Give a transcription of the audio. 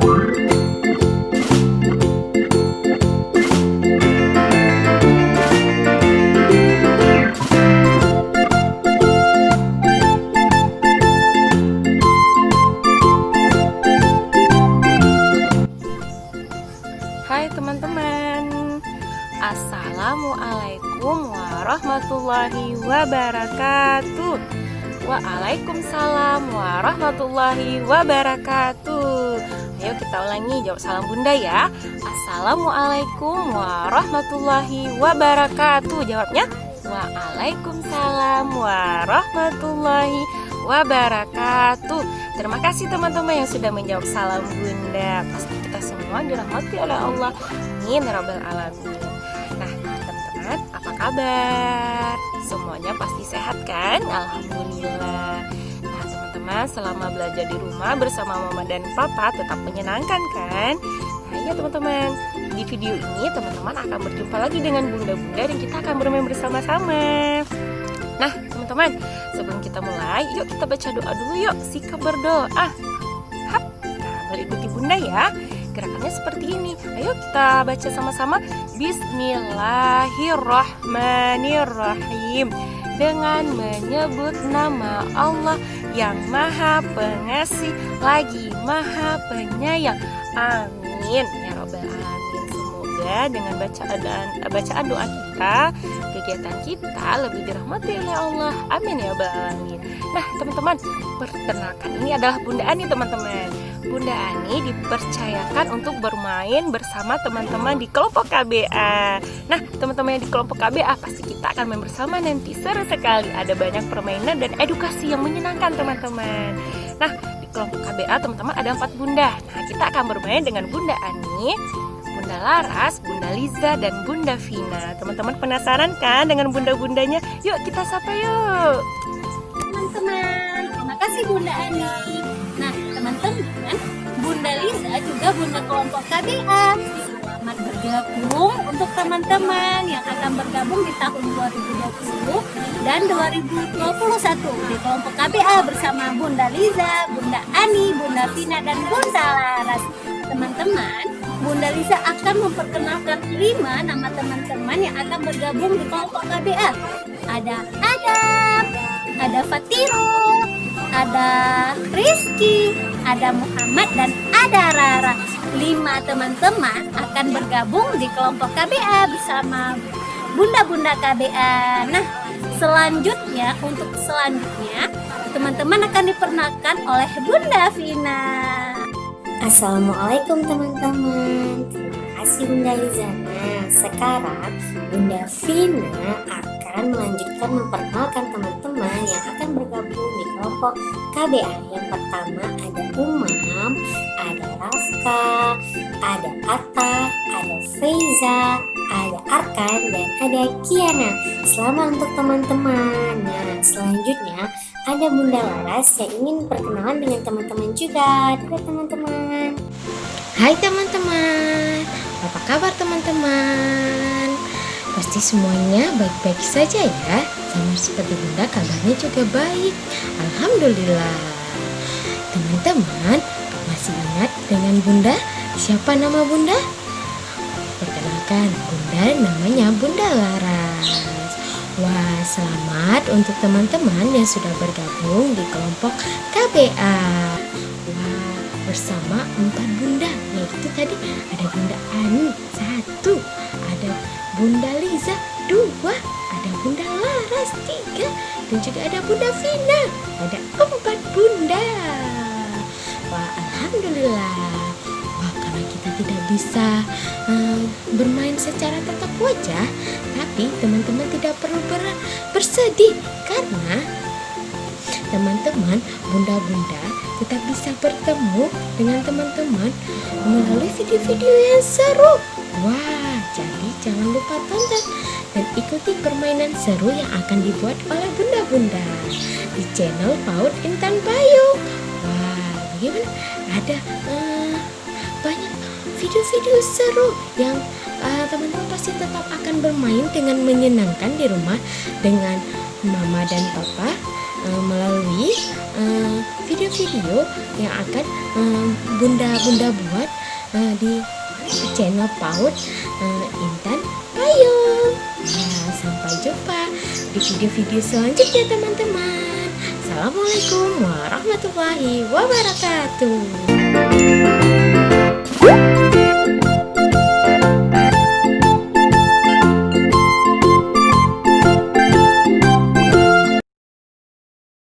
Hai teman-teman, Assalamualaikum warahmatullahi wabarakatuh. Waalaikumsalam warahmatullahi wabarakatuh. Ayo kita ulangi, jawab salam bunda ya. Assalamualaikum warahmatullahi wabarakatuh. Jawabnya Waalaikumsalam warahmatullahi wabarakatuh. Terima kasih teman-teman yang sudah menjawab salam bunda. Pasti kita semua dirahmati oleh Allah. Amin ya rabbal alamin. Nah teman-teman, apa kabar? Semuanya pasti sehat kan? Alhamdulillah. Nah teman-teman, selama belajar di rumah bersama mama dan papa tetap menyenangkan kan? Nah iya teman-teman, di video ini teman-teman akan berjumpa lagi dengan bunda-bunda dan kita akan bermain bersama-sama. Nah teman-teman, sebelum kita mulai, yuk kita baca doa dulu yuk. Sikap berdoa. Hap. Nah, berikuti bunda ya. Gerakannya seperti ini. Ayo kita baca sama-sama. Bismillahirrahmanirrahim. Dengan menyebut nama Allah yang Maha Pengasih lagi Maha Penyayang. Amin ya rabbal alamin. Semoga dengan bacaan doa kita, kegiatan kita lebih dirahmati oleh Allah. Amin ya rabbal alamin. Nah teman-teman, perkenalkan, ini adalah Bunda Ani teman-teman. Bunda Ani dipercayakan untuk bermain bersama teman-teman di kelompok KBA. Nah teman-teman yang di kelompok KBA pasti kita akan main bersama nanti. Seru sekali, ada banyak permainan dan edukasi yang menyenangkan teman-teman. Nah di kelompok KBA teman-teman ada 4 bunda. Nah kita akan bermain dengan Bunda Ani, Bunda Laras, Bunda Liza, dan Bunda Vina. Teman-teman penasaran kan dengan bunda-bundanya? Yuk kita sapa yuk. Teman-teman, terima kasih Bunda Ani. Nah teman-teman, Bunda Liza juga bunda kelompok KBA. Selamat bergabung untuk teman-teman yang akan bergabung di tahun 2020 dan 2021 di kelompok KBA bersama Bunda Liza, Bunda Ani, Bunda Vina, dan Bunda Laras. Teman-teman, Bunda Liza akan memperkenalkan 5 nama teman-teman yang akan bergabung di kelompok KBA. Ada Adam, ada Fatirul, ada Rizky, ada Muhammad, dan ada Rara. 5 teman-teman akan bergabung di kelompok KBA bersama bunda-bunda KBA. Nah, selanjutnya teman-teman akan diperkenalkan oleh Bunda Vina. Assalamualaikum teman-teman. Terima kasih Bunda Liza. Nah, sekarang Bunda Vina akan melanjutkan memperkenalkan teman-teman yang akan bergabung di kelompok KBA. Yang pertama ada Umam, ada Rafka, ada Atta, ada Feiza, ada Arkan, dan ada Kiana. Selamat untuk teman-teman. Nah, selanjutnya ada Bunda Laras yang ingin perkenalan dengan teman-teman juga. Dadah teman-teman. Hai teman-teman, apa kabar teman-teman? Pasti semuanya baik-baik saja ya. Sama seperti bunda, kabarnya juga baik. Alhamdulillah. Teman-teman, masih ingat dengan bunda? Siapa nama bunda? Perkenalkan, bunda namanya Bunda Laras. Wah, selamat untuk teman-teman yang sudah bergabung di kelompok KBA. Wah, bersama 4 bunda, yaitu tadi ada Bunda Ani 1, ada Bunda Liza 2, ada Bunda Laras 3, dan juga ada Bunda Vina. Ada 4 bunda. Wah, alhamdulillah. Wah, karena kita tidak bisa bermain secara tatap wajah, tapi teman-teman tidak perlu bersedih karena teman-teman bunda-bunda tetap bisa bertemu dengan teman-teman melalui video-video yang seru. Wah, jadi jangan lupa tonton dan ikuti permainan seru yang akan dibuat oleh bunda-bunda di channel PAUD Intan Payung. Wah, bagaimana? Ada banyak video-video seru yang teman-teman pasti tetap akan bermain dengan menyenangkan di rumah dengan mama dan papa melalui video-video yang akan bunda buat di channel PAUD Intan Payung. Nah, sampai jumpa di video-video selanjutnya teman-teman. Assalamualaikum warahmatullahi wabarakatuh.